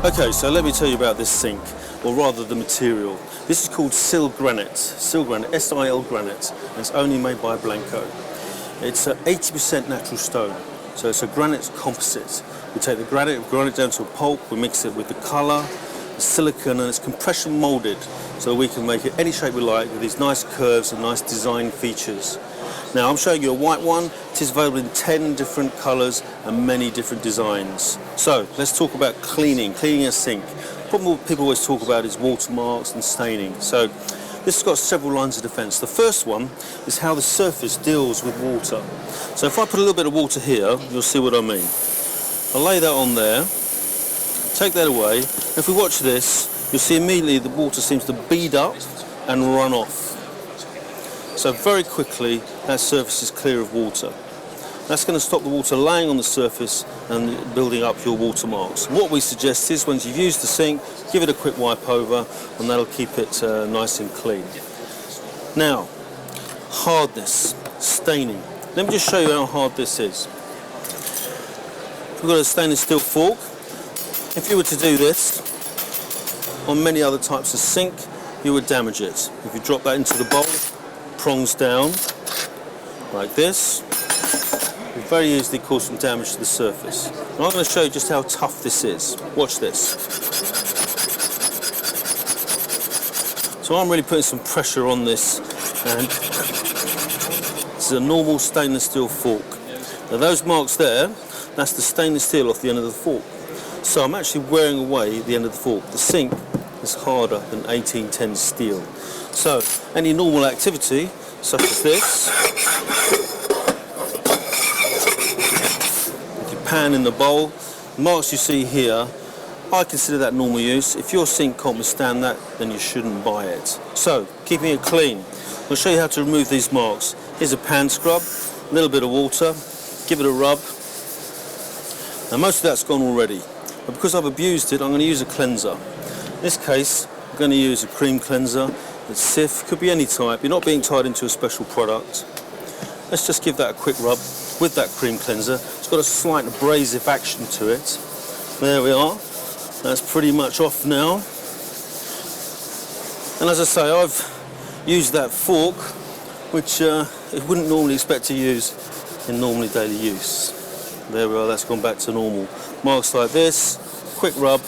Okay, so let me tell you about this sink, or rather the material. This is called SILGRANIT, S-I-L granite, and it's only made by Blanco. It's 80% natural stone, so it's a granite composite. We take the granite, we grind it down to a pulp, we mix it with the colour, the silicone, and it's compression moulded, so we can make it any shape we like with these nice curves and nice design features. Now I'm showing you a white one. It is available in 10 different colours and many different designs. So let's talk about cleaning a sink. The problem people always talk about is watermarks and staining. So this has got several lines of defence. The first one is how the surface deals with water. So if I put a little bit of water here, you'll see what I mean. I'll lay that on there, take that away. If we watch this, you'll see immediately the water seems to bead up and run off. So very quickly that surface is clear of water. That's going to stop the water laying on the surface and building up your watermarks. What we suggest is once you've used the sink, give it a quick wipe over and that'll keep it nice and clean. Now, hardness, staining. Let me just show you how hard this is. We've got a stainless steel fork. If you were to do this on many other types of sink, you would damage it. If you drop that into the bowl, prongs down like this, will very easily cause some damage to the surface. And I'm going to show you just how tough this is. Watch this. So I'm really putting some pressure on this, and this is a normal stainless steel fork. Now those marks there, that's the stainless steel off the end of the fork. So I'm actually wearing away the end of the fork. The sink is harder than 1810 steel. So any normal activity, such as this, with your pan in the bowl, the marks you see here, I consider that normal use. If your sink can't withstand that, then you shouldn't buy it. So, keeping it clean, I'll show you how to remove these marks. Here's a pan scrub, a little bit of water, give it a rub. Now most of that's gone already, but because I've abused it, I'm going to use a cleanser. In this case, I'm going to use a cream cleanser. It's Sif, could be any type. You're not being tied into a special product. Let's just give that a quick rub with that cream cleanser. It's got a slight abrasive action to it. There we are. That's pretty much off now. And as I say, I've used that fork, which it wouldn't normally expect to use in normally daily use. There we are, that's gone back to normal. Marks like this, quick rub.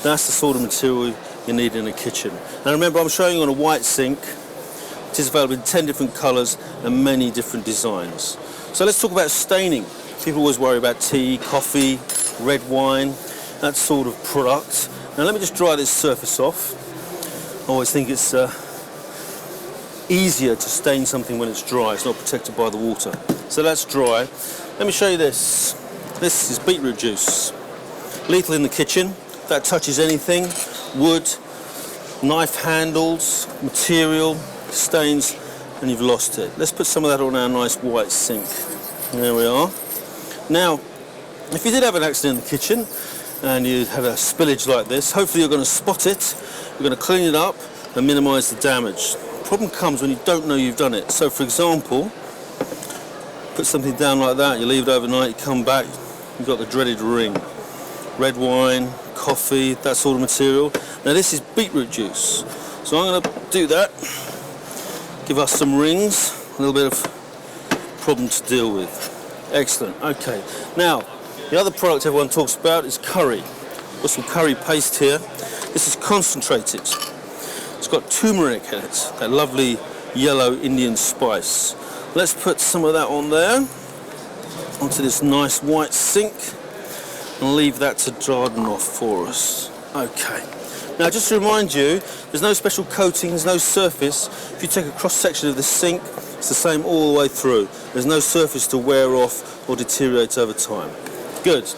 That's the sort of material you need in a kitchen. Now remember, I'm showing you on a white sink. It is available in 10 different colours and many different designs. So let's talk about staining. People always worry about tea, coffee, red wine, that sort of product. Now let me just dry this surface off. I always think it's easier to stain something when it's dry. It's not protected by the water. So that's dry. Let me show you this. This is beetroot juice. Lethal in the kitchen. If that touches anything, wood, knife handles, material, stains, and you've lost it. Let's put some of that on our nice white sink. There we are. Now, if you did have an accident in the kitchen and you had a spillage like this, hopefully you're going to spot it, you're going to clean it up and minimise the damage. The problem comes when you don't know you've done it. So for example, put something down like that, you leave it overnight, you come back, you've got the dreaded ring. Red wine, coffee, that sort of material. Now this is beetroot juice. So I'm going to do that, give us some rings, a little bit of problem to deal with. Excellent, okay. Now, the other product everyone talks about is curry. Got some curry paste here. This is concentrated. It's got turmeric in it, that lovely yellow Indian spice. Let's put some of that on there, onto this nice white sink, and leave that to harden off for us. Okay. Now just to remind you, there's no special coating, there's no surface. If you take a cross section of the sink, it's the same all the way through. There's no surface to wear off or deteriorate over time. Good.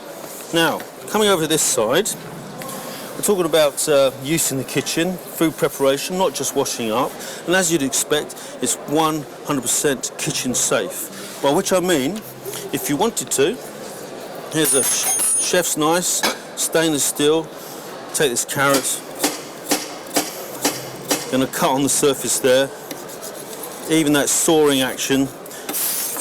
Now, coming over to this side, we're talking about use in the kitchen, food preparation, not just washing up. And as you'd expect, it's 100% kitchen safe. By which I mean, if you wanted to, here's a chef's nice, stainless steel. Take this carrot, going to cut on the surface there. Even that sawing action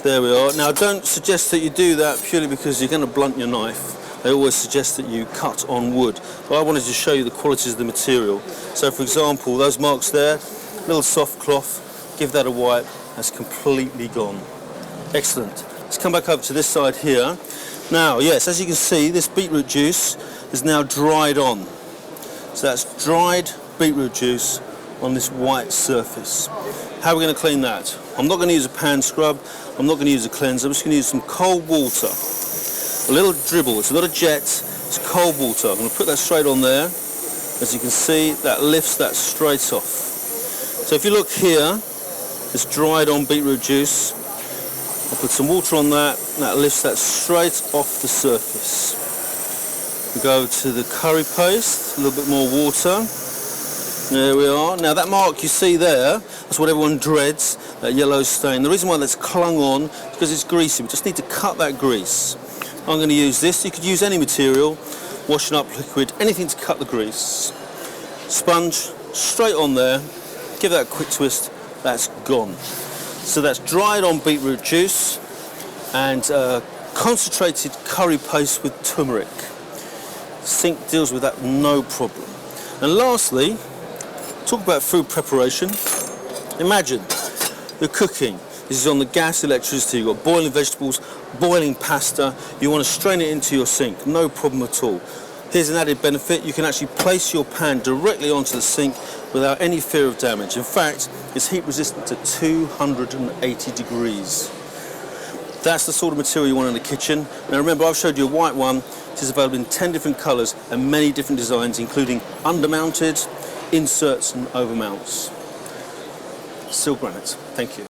There we are. Now, I don't suggest that you do that purely because you're going to blunt your knife. They always suggest that you cut on wood. But I wanted to show you the qualities of the material. So, for example, those marks there, little soft cloth, give that a wipe, that's completely gone. Excellent. Let's come back over to this side here. Now, yes, as you can see, this beetroot juice is now dried on. So that's dried beetroot juice on this white surface. How are we going to clean that? I'm not going to use a pan scrub, I'm not going to use a cleanser, I'm just going to use some cold water. A little dribble, it's not a jet, it's cold water. I'm going to put that straight on there. As you can see, that lifts that straight off. So if you look here, it's dried on beetroot juice. I'll put some water on that, and that lifts that straight off the surface. We go to the curry paste, a little bit more water. There we are. Now that mark you see there, that's what everyone dreads, that yellow stain. The reason why that's clung on is because it's greasy. We just need to cut that grease. I'm going to use this. You could use any material, washing up liquid, anything to cut the grease. Sponge, straight on there, give that a quick twist, that's gone. So that's dried on beetroot juice and concentrated curry paste with turmeric. Sink deals with that no problem. And lastly, talk about food preparation. Imagine you're cooking. This is on the gas, electricity. You've got boiling vegetables, boiling pasta. You want to strain it into your sink. No problem at all. Here's an added benefit. You can actually place your pan directly onto the sink without any fear of damage. In fact, it's heat resistant to 280 degrees. That's the sort of material you want in the kitchen. Now remember, I've showed you a white one. It is available in 10 different colours and many different designs, including undermounted, inserts and overmounts. SILGRANIT. Thank you.